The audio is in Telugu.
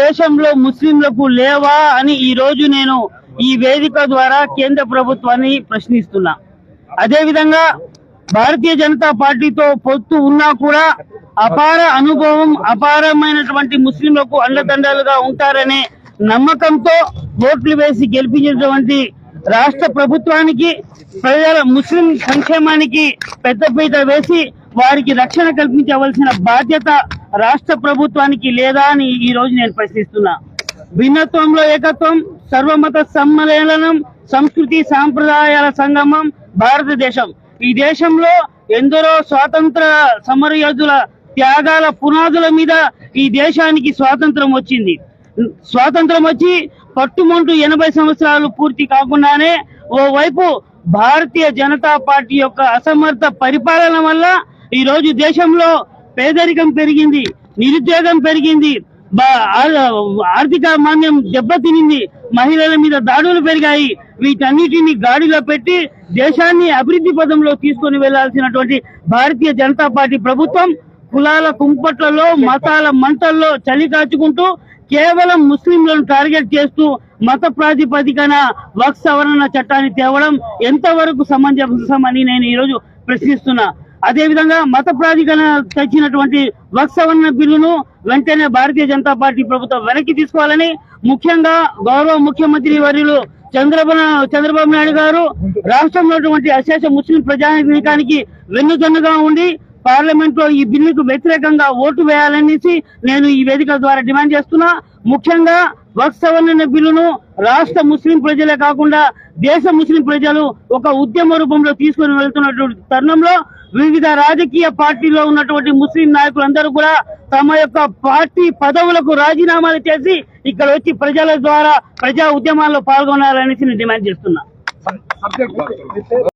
దేశంలో ముస్లింలకు లేవా అని ఈ రోజు నేను ఈ వేదిక ద్వారా కేంద్ర ప్రభుత్వాన్ని ప్రశ్నిస్తున్నా. అదే విధంగా భారతీయ జనతా పార్టీతో పొత్తు ఉన్నా కూడా అపార అనుభవం, అపారమైనటువంటి ముస్లింలకు అండదండలుగా ఉంటారనే నమ్మకంతో ఓట్లు వేసి గెలిపించినటువంటి రాష్ట్ర ప్రభుత్వానికి, ప్రజల ముస్లిం సంక్షేమానికి పెద్దపీట వేసి వారికి రక్షణ కల్పించవలసిన బాధ్యత రాష్ట్ర ప్రభుత్వానికి లేదా అని ఈ రోజు నేను ప్రశ్నిస్తున్నా. భిన్నత్వంలో ఏకత్వం, సర్వమత సమ్మేళనం, సంస్కృతి సాంప్రదాయాల సంగమం భారతదేశం. ఈ దేశంలో ఎందరో స్వాతంత్ర సమరయోధుల త్యాగాల పునాదుల మీద ఈ దేశానికి స్వాతంత్రం వచ్చింది. స్వాతంత్రం వచ్చి పట్టుమంటూ 80 సంవత్సరాలు పూర్తి కాకుండానే ఓవైపు భారతీయ జనతా పార్టీ యొక్క అసమర్థ పరిపాలన వల్ల ఈ రోజు దేశంలో పేదరికం పెరిగింది, నిరుద్యోగం పెరిగింది, ఆర్థిక మాన్యం దెబ్బతినింది, మహిళల మీద దాడులు పెరిగాయి. వీటన్నిటిని గాడిలో పెట్టి దేశాన్ని అభివృద్ధి పదంలో తీసుకొని వెళ్లాల్సినటువంటి భారతీయ జనతా పార్టీ ప్రభుత్వం కులాల కుంపట్లలో, మతాల మంటల్లో చలి కాచుకుంటూ కేవలం ముస్లింలను టార్గెట్ చేస్తూ మత ప్రాతిపదికన వక్ఫ్ సవరణ చట్టాన్ని తేవడం ఎంతవరకు సమంజసమని నేను ఈరోజు ప్రశ్నిస్తున్నా. అదేవిధంగా మత ప్రాతిపదికన తెచ్చినటువంటి వక్ఫ్ సవరణ బిల్లును వెంటనే భారతీయ జనతా పార్టీ ప్రభుత్వం వెనక్కి తీసుకోవాలని, ముఖ్యంగా గౌరవ ముఖ్యమంత్రి వర్యులు చంద్రబాబు నాయుడు గారు రాష్ట్రంలో అశేష ముస్లిం ప్రజానీకానికి వెన్నుదన్నుగా ఉండి పార్లమెంట్ లో ఈ బిల్లుకు వ్యతిరేకంగా ఓటు వేయాలనేసి నేను ఈ వేదిక ద్వారా డిమాండ్ చేస్తున్నా. ముఖ్యంగా వక్ఫ్ సవరణ బిల్లును రాష్ట్ర ముస్లిం ప్రజలే కాకుండా దేశ ముస్లిం ప్రజలు ఒక ఉద్యమ రూపంలో తీసుకుని వెళ్తున్నటువంటి తరుణంలో వివిధ రాజకీయ పార్టీలో ఉన్నటువంటి ముస్లిం నాయకులందరూ కూడా తమ యొక్క పార్టీ పదవులకు రాజీనామాలు చేసి ఇక్కడ వచ్చి ప్రజల ద్వారా ప్రజా ఉద్యమాల్లో పాల్గొనాలనేసి నేను డిమాండ్ చేస్తున్నా.